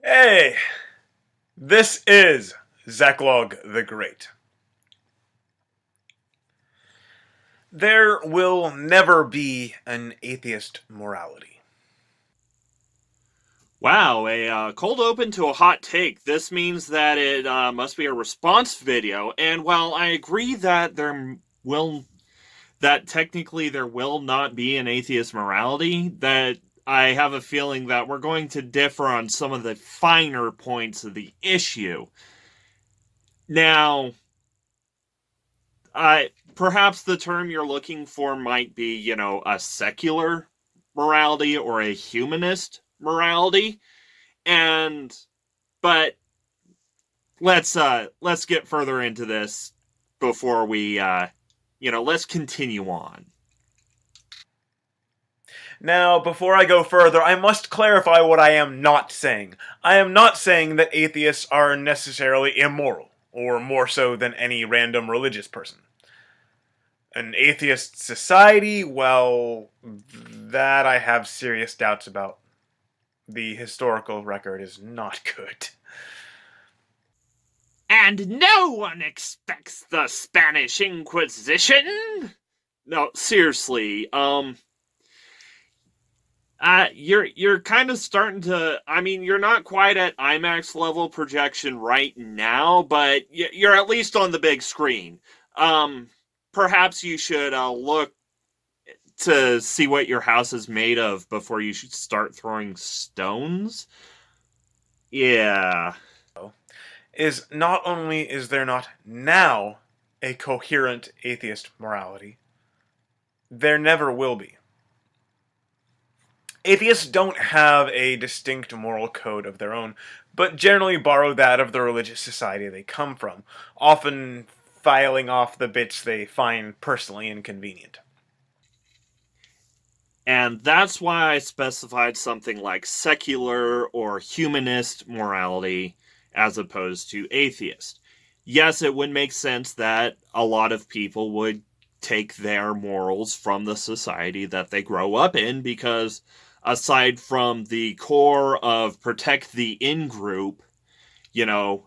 Hey, this is Zachlog the Great. There will never be an atheist morality. Wow, a cold open to a hot take. This means that it must be a response video. And while I agree that will that technically there will not be an atheist morality, that I have a feeling that we're going to differ on some of the finer points of the issue. Now, perhaps the term you're looking for might be, a secular morality or a humanist morality. And but let's get further into this before we let's continue on. Now, before I go further, I must clarify what I am not saying. I am not saying that atheists are necessarily immoral, or more so than any random religious person. An atheist society, well, that I have serious doubts about. The historical record is not good. And no one expects the Spanish Inquisition. No, seriously. You're kind of starting to. I mean, you're not quite at IMAX level projection right now, but you're at least on the big screen. Um, Perhaps you should look to see what your house is made of before you should start throwing stones. Yeah. Is not only is there not now a coherent atheist morality, there never will be. Atheists don't have a distinct moral code of their own, but generally borrow that of the religious society they come from, often filing off the bits they find personally inconvenient. And that's why I specified something like secular or humanist morality as opposed to atheist. Yes, it would make sense that a lot of people would take their morals from the society that they grow up in because aside from the core of protect the in group,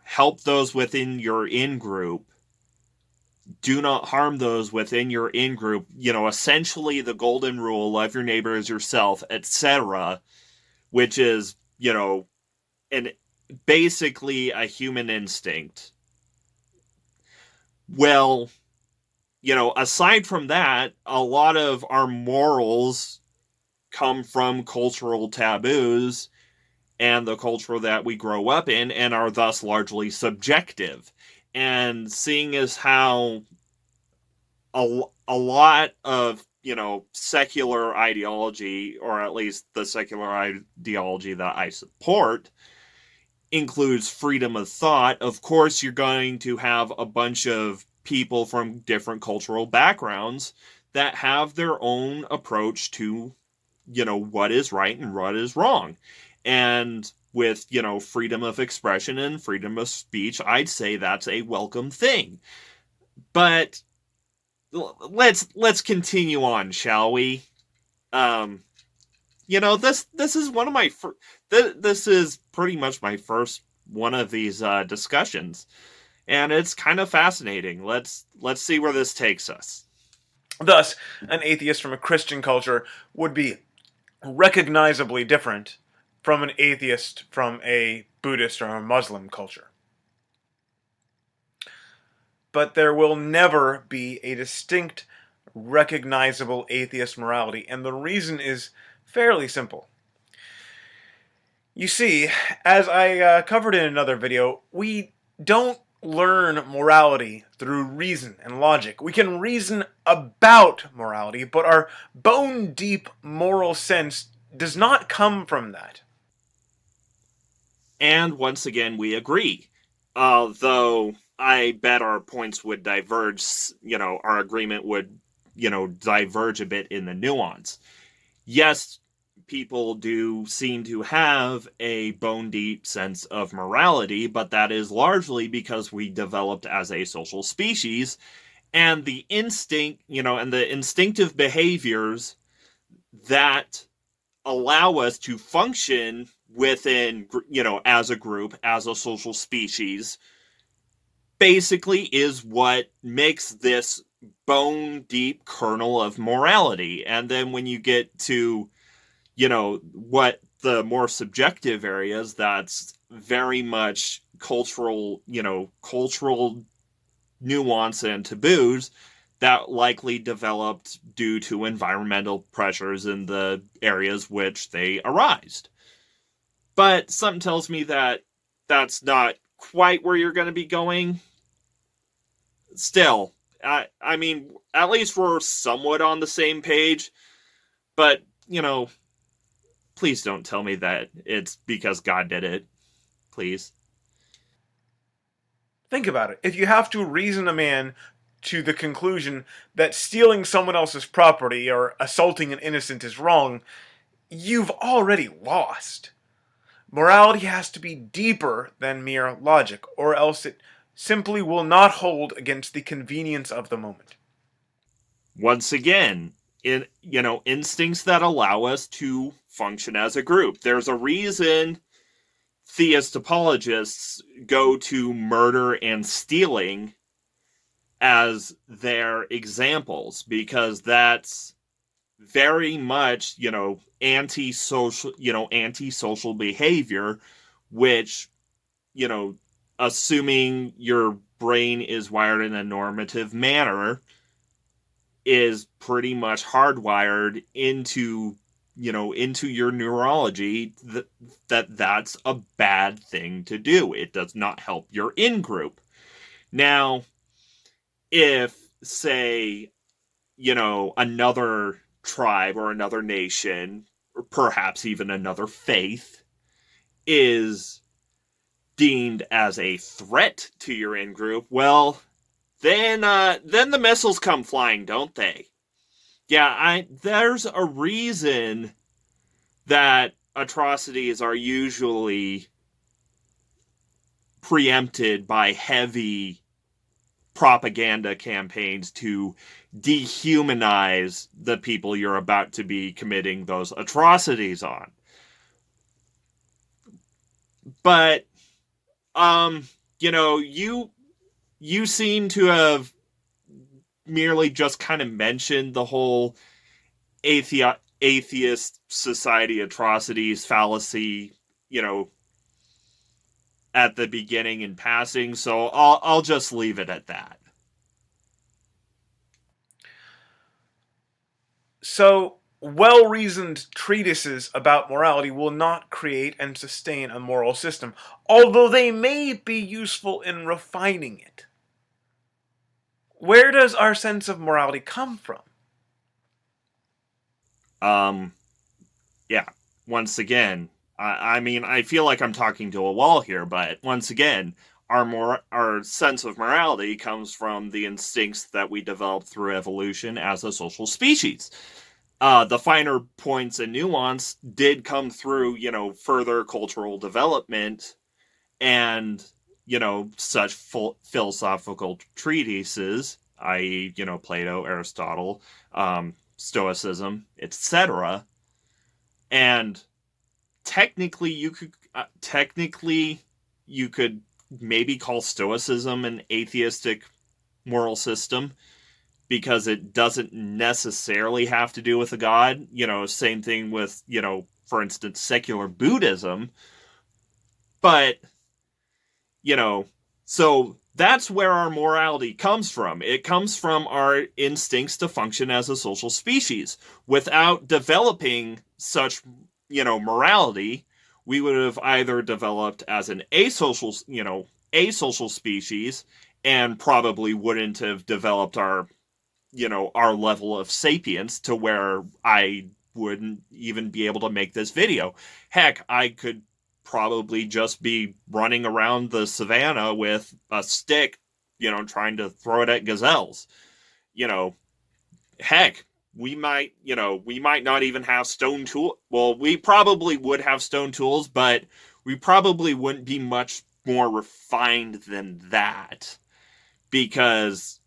help those within your in group, do not harm those within your in group, essentially the golden rule, love your neighbor as yourself, etc., which is, an basically a human instinct. Well, aside from that, a lot of our morals come from cultural taboos and the culture that we grow up in and are thus largely subjective. And seeing as how a lot of secular ideology, or at least the secular ideology that I support, includes freedom of thought. Of course, you're going to have a bunch of people from different cultural backgrounds that have their own approach to what is right and what is wrong. And with freedom of expression and freedom of speech, I'd say that's a welcome thing. But let's continue on, shall we? Um, this is one of my this is pretty much my first one of these discussions, and it's kind of fascinating. Let's see where this takes us. Thus, an atheist from a Christian culture would be recognizably different from an atheist from a Buddhist or a Muslim culture. But there will never be a distinct, recognizable atheist morality, and the reason is fairly simple. You see, as I covered in another video, we don't learn morality through reason and logic. We can reason about morality, but our bone deep moral sense does not come from that. And once again, we agree. Though I bet our points would diverge. Our agreement would diverge a bit in the nuance. Yes, people do seem to have a bone deep sense of morality, but that is largely because we developed as a social species, and the instinct, and the instinctive behaviors that allow us to function within, as a group, as a social species, basically is what makes this bone deep kernel of morality. And then when you get to, what the more subjective areas, that's very much cultural nuance and taboos that likely developed due to environmental pressures in the areas which they arised. But something tells me that that's not quite where you're going to be going. Still, I mean, at least we're somewhat on the same page. But, please don't tell me that it's because God did it. Please. Think about it. If you have to reason a man to the conclusion that stealing someone else's property or assaulting an innocent is wrong, you've already lost. Morality has to be deeper than mere logic, or else it simply will not hold against the convenience of the moment. Once again, instincts that allow us to function as a group. There's a reason theist apologists go to murder and stealing as their examples, because that's very much, antisocial behavior, which, assuming your brain is wired in a normative manner, is pretty much hardwired into your neurology that's a bad thing to do. It does not help your in-group. Now, if, say, another tribe or another nation, or perhaps even another faith, is deemed as a threat to your in-group, well, then the missiles come flying, don't they? Yeah, there's a reason that atrocities are usually preempted by heavy propaganda campaigns to dehumanize the people you're about to be committing those atrocities on. But you seem to have merely just kind of mentioned the whole atheist society atrocities fallacy, at the beginning in passing, so I'll just leave it at that. So, well reasoned treatises about morality will not create and sustain a moral system, although they may be useful in refining it. Where does our sense of morality come from? Yeah, once again, I mean, I feel like I'm talking to a wall here, but once again, our sense of morality comes from the instincts that we developed through evolution as a social species. The finer points and nuance did come through, further cultural development and, such philosophical treatises, i.e., Plato, Aristotle, Stoicism, etc. And technically you could maybe call Stoicism an atheistic moral system, because it doesn't necessarily have to do with a god. Same thing with, for instance, secular Buddhism. But, so that's where our morality comes from. It comes from our instincts to function as a social species. Without developing such, morality, we would have either developed as an asocial species, and probably wouldn't have developed our level of sapience to where I wouldn't even be able to make this video. Heck, I could probably just be running around the savannah with a stick, trying to throw it at gazelles. Heck, we might not even have stone tool. Well, we probably would have stone tools, but we probably wouldn't be much more refined than that, because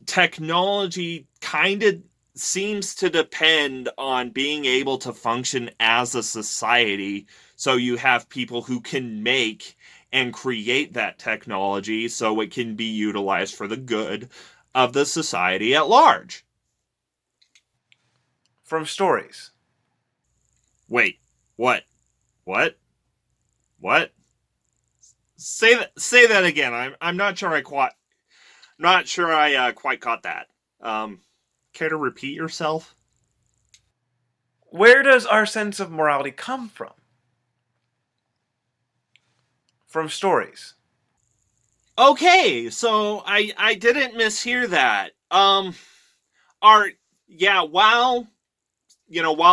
technology kind of seems to depend on being able to function as a society So you have people who can make and create that technology so it can be utilized for the good of the society at large. From stories. Wait, what? What? What? Say that again. I'm not sure I quite caught that. Care to repeat yourself? Where does our sense of morality come from? From stories. Okay, so I didn't mishear that. Are yeah, while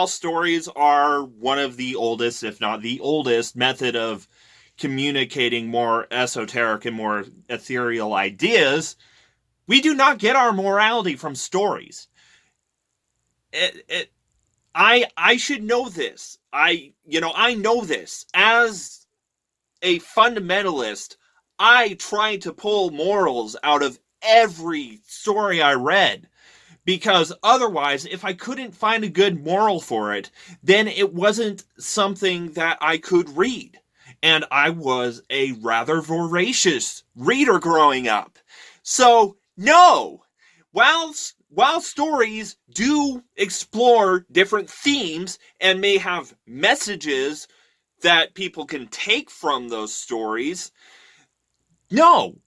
stories are one of the oldest, if not the oldest, method of communicating more esoteric and more ethereal ideas, we do not get our morality from stories. I should know this. I know this. As a fundamentalist, I try to pull morals out of every story I read. Because otherwise, if I couldn't find a good moral for it, then it wasn't something that I could read. And I was a rather voracious reader growing up. So, no! While stories do explore different themes and may have messages that people can take from those stories, no!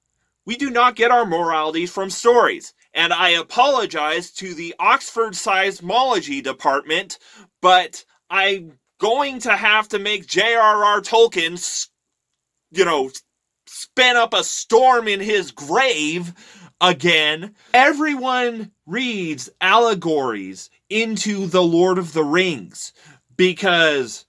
We do not get our moralities from stories. And I apologize to the Oxford Seismology Department, but I'm going to have to make J.R.R. Tolkien, spin up a storm in his grave again. Everyone reads allegories into the Lord of the Rings because,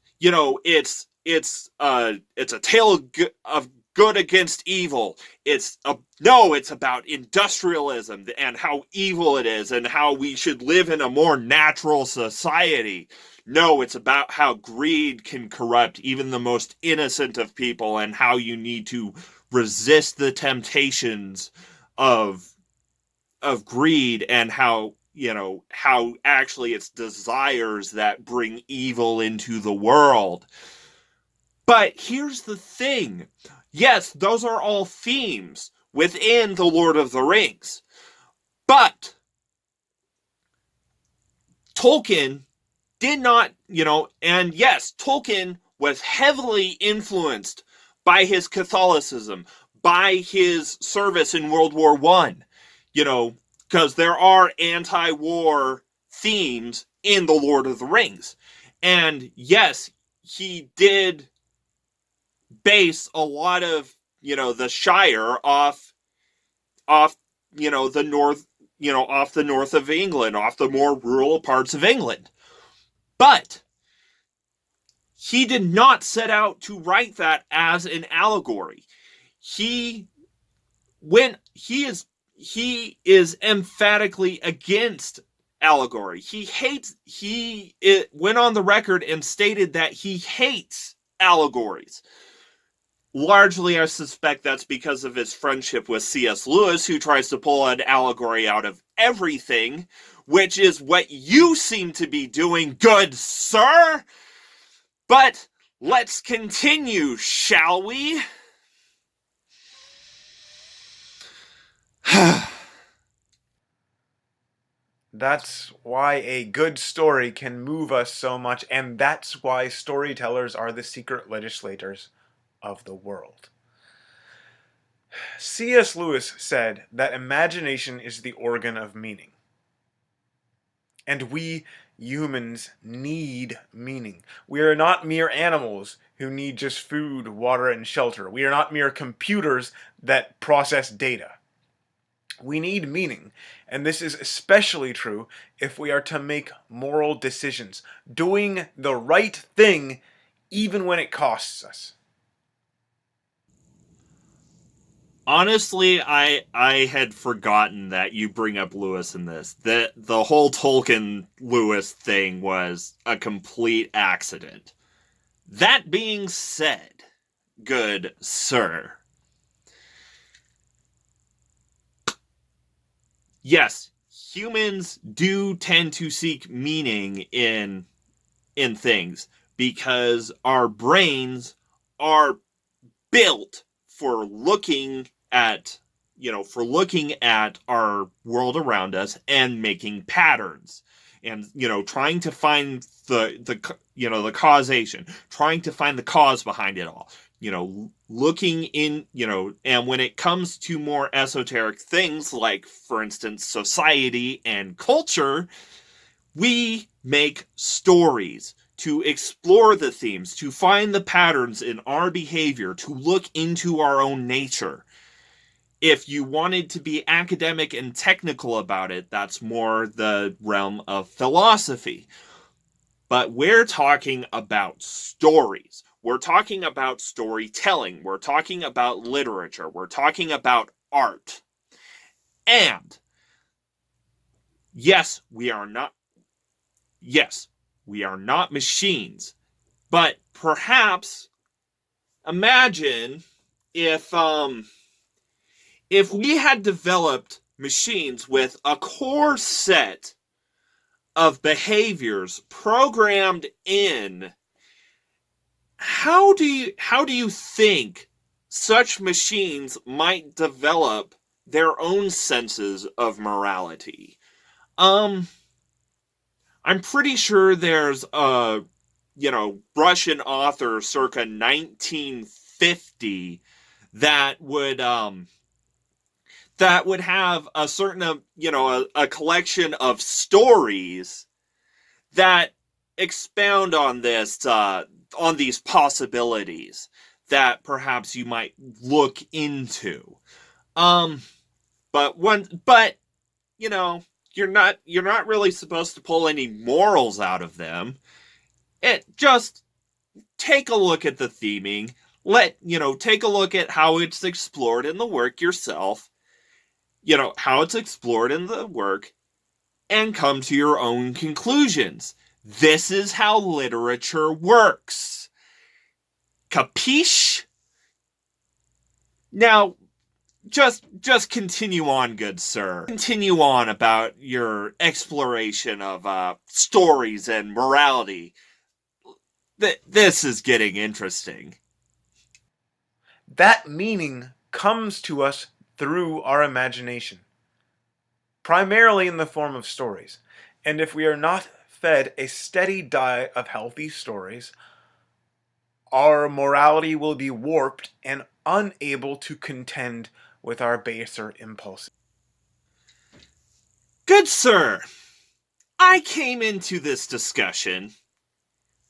it's a tale of good against evil. It's about industrialism and how evil it is and how we should live in a more natural society. No, it's about how greed can corrupt even the most innocent of people and how you need to resist the temptations of greed and how actually it's desires that bring evil into the world. But here's the thing. Yes, those are all themes within The Lord of the Rings. But Tolkien did not, and yes, Tolkien was heavily influenced by his Catholicism, by his service in World War I, because there are anti-war themes in The Lord of the Rings. And yes, he did base a lot of, the Shire off, the north, off the north of England, off the more rural parts of England. But he did not set out to write that as an allegory. He is emphatically against allegory. He went on the record and stated that he hates allegories. Largely, I suspect that's because of his friendship with C.S. Lewis, who tries to pull an allegory out of everything, which is what you seem to be doing, good sir. But let's continue, shall we? That's why a good story can move us so much, and that's why storytellers are the secret legislators of the world. C.S. Lewis said that imagination is the organ of meaning. And we humans need meaning. We are not mere animals who need just food, water, and shelter. We are not mere computers that process data. We need meaning, and this is especially true if we are to make moral decisions, doing the right thing even when it costs us. Honestly, I had forgotten that you bring up Lewis in this. The whole Tolkien Lewis thing was a complete accident. That being said, good sir, yes, humans do tend to seek meaning in things, because our brains are built for looking at our world around us and making patterns, and trying to find the causation, trying to find the cause behind it all, looking in, and when it comes to more esoteric things like, for instance, society and culture, we make stories to explore the themes, to find the patterns in our behavior, to look into our own nature. If you wanted to be academic and technical about it, that's more the realm of philosophy. But we're talking about stories. We're talking about storytelling. We're talking about literature. We're talking about art. And yes, we are not machines. But perhaps imagine if we had developed machines with a core set of behaviors programmed in, how do you think such machines might develop their own senses of morality? I'm pretty sure there's a Russian author circa 1950 that would have a certain a collection of stories that expound on this on these possibilities that perhaps you might look into. But you're not really supposed to pull any morals out of them. It just take a look at the theming. Take a look at how it's explored in the work yourself. How it's explored in the work, and come to your own conclusions. This is how literature works. Capiche? Now, just continue on, good sir. Continue on about your exploration of stories and morality. This is getting interesting. That meaning comes to us through our imagination, primarily in the form of stories. And if we are not fed a steady diet of healthy stories, our morality will be warped and unable to contend with our baser impulses. Good sir, I came into this discussion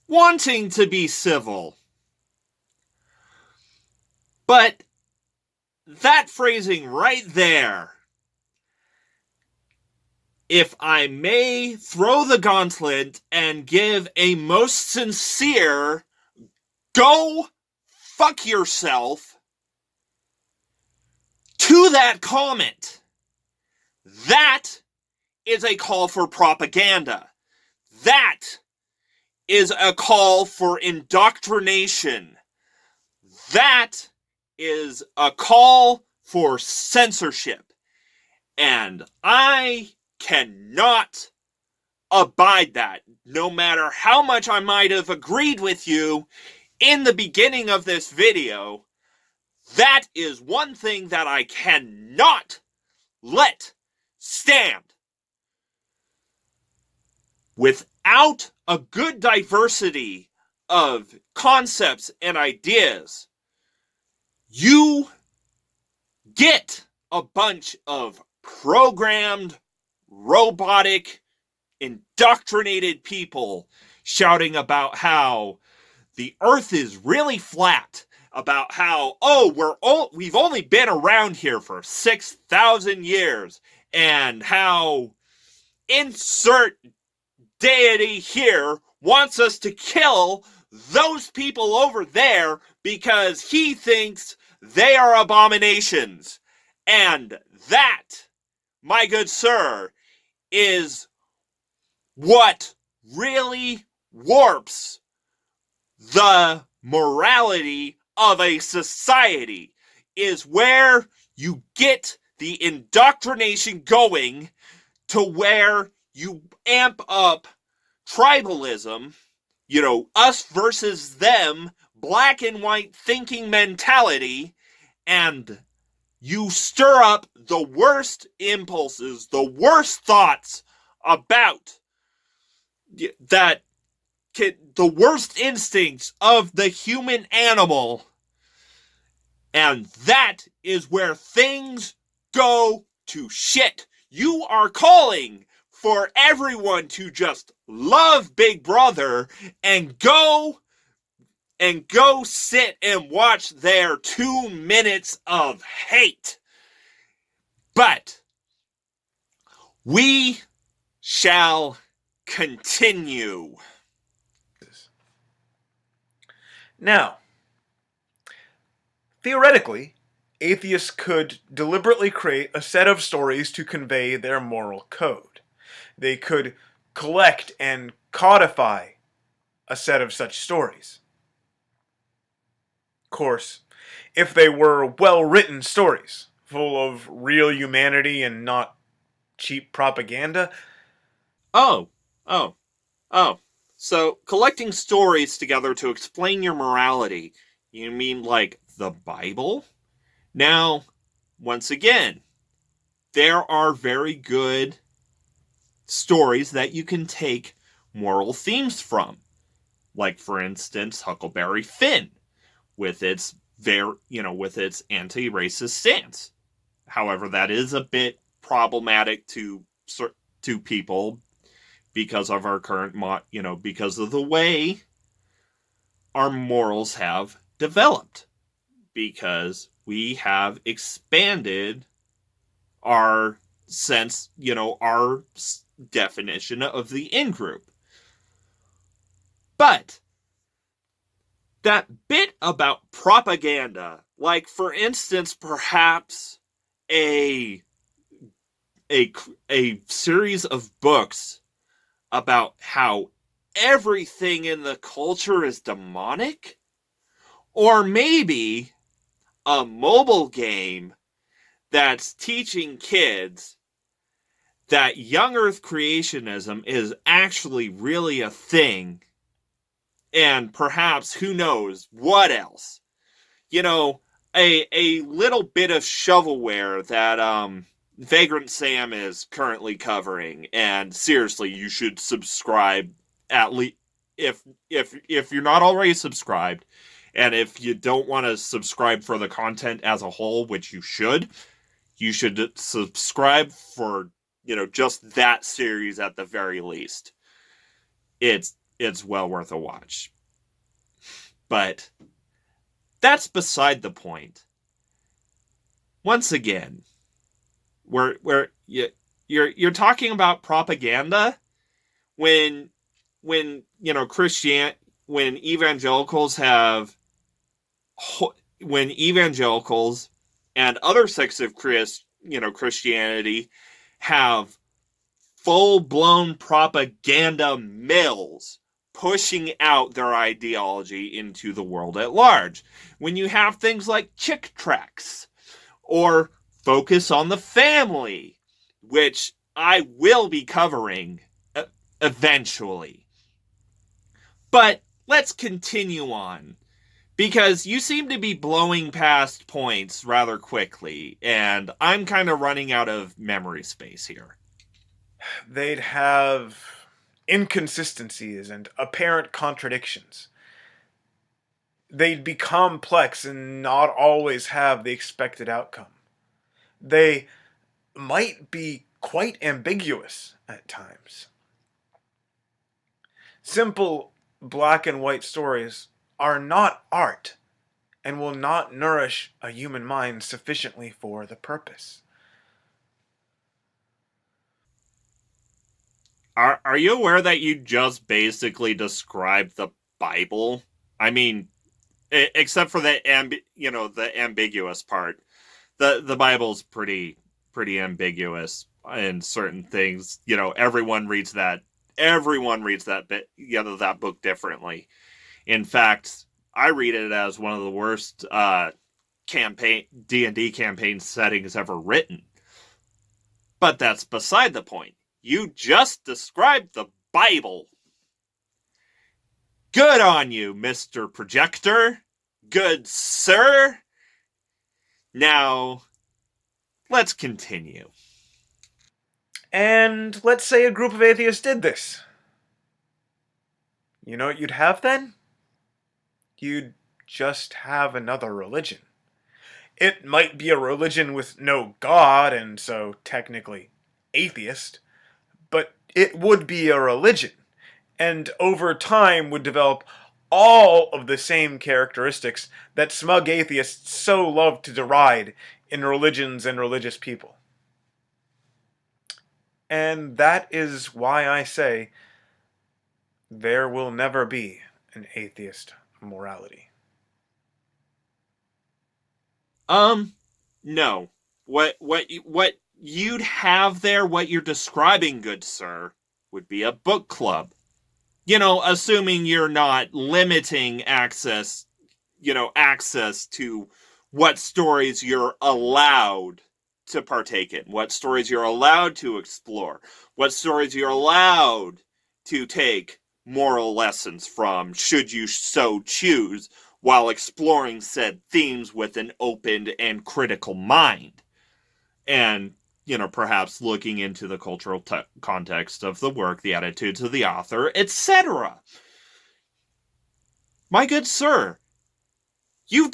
wanting to be civil, but that phrasing right there, if I may throw the gauntlet and give a most sincere go fuck yourself to that comment, that is a call for propaganda. That is a call for indoctrination. That is a call for censorship. And I cannot abide that, no matter how much I might have agreed with you in the beginning of this video. That is one thing that I cannot let stand. Without a good diversity of concepts and ideas, you get a bunch of programmed, robotic, indoctrinated people shouting about how the earth is really flat, about how, we've only been around here for 6,000 years, and how insert deity here wants us to kill those people over there because he thinks they are abominations. And that, my good sir, is what really warps the morality of a society, is where you get the indoctrination going to where you amp up tribalism, us versus them, black and white thinking mentality, and you stir up the worst impulses, the worst thoughts about that, the worst instincts of the human animal. And that is where things go to shit. You are calling for everyone to just love Big Brother and go sit and watch their 2 minutes of hate. But we shall continue. Now, theoretically, atheists could deliberately create a set of stories to convey their moral code. They could collect and codify a set of such stories. Of course, if they were well-written stories, full of real humanity and not cheap propaganda. Oh. So, collecting stories together to explain your morality, you mean like the Bible? Now, once again, there are very good stories that you can take moral themes from. Like, for instance, Huckleberry Finn, with its anti-racist stance. However, that is a bit problematic to people because of our current, because of the way our morals have developed. Because we have expanded our sense, our definition of the in-group. But that bit about propaganda, like, for instance, perhaps a series of books about how everything in the culture is demonic, or maybe a mobile game that's teaching kids that young earth creationism is actually really a thing, and perhaps, who knows what else. A little bit of shovelware that Vagrant Sam is currently covering, and seriously, you should subscribe, at least if you're not already subscribed, and if you don't want to subscribe for the content as a whole, which you should subscribe for just that series at the very least. It's well worth a watch. But that's beside the point. Once again, you're talking about propaganda when evangelicals and other sects of Christianity have full-blown propaganda mills pushing out their ideology into the world at large. When you have things like Chick Tracts or Focus on the Family, which I will be covering eventually. But let's continue on, because you seem to be blowing past points rather quickly, and I'm kind of running out of memory space here. They'd have inconsistencies and apparent contradictions. They'd be complex and not always have the expected outcome. They might be quite ambiguous at times. Simple black and white stories are not art and will not nourish a human mind sufficiently for the purpose. Are you aware that you just basically described the Bible? I mean, except for the ambiguous part. The Bible's pretty ambiguous in certain things. Everyone reads that that book differently. In fact, I read it as one of the worst D&D campaign settings ever written. But that's beside the point. You just described the Bible. Good on you, Mr. Projector. Good sir. Now, let's continue. And let's say a group of atheists did this. You know what you'd have then? You'd just have another religion. It might be a religion with no God, and so technically atheist, but it would be a religion, and over time would develop all of the same characteristics that smug atheists so love to deride in religions and religious people. And that is why I say there will never be an atheist morality. No. What you'd have there, what you're describing, good sir, would be a book club. Assuming you're not limiting access to what stories you're allowed to partake in, what stories you're allowed to explore, what stories you're allowed to take moral lessons from, should you so choose, while exploring said themes with an open and critical mind. And, perhaps looking into the cultural context of the work, the attitudes of the author, etc. My good sir, you've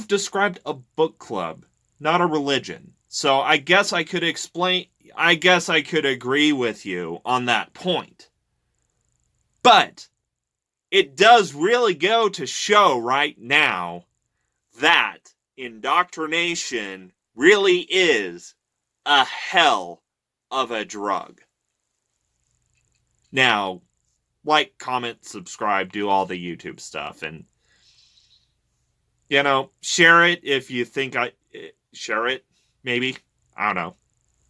described a book club, not a religion. So I guess I could agree with you on that point. But it does really go to show right now that indoctrination really is a hell of a drug. Now, like, comment, subscribe, do all the YouTube stuff, and, share it if you think share it, maybe. I don't know.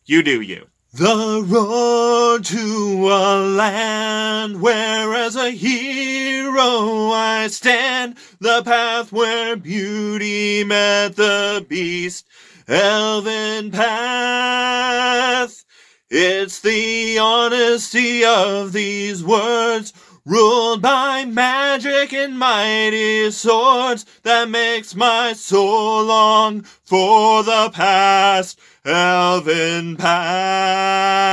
You do you. The road to a land where as a hero I stand, the path where beauty met the beast, elven path. It's the honesty of these words, ruled by magic and mighty swords, that makes my soul long for the past elven path.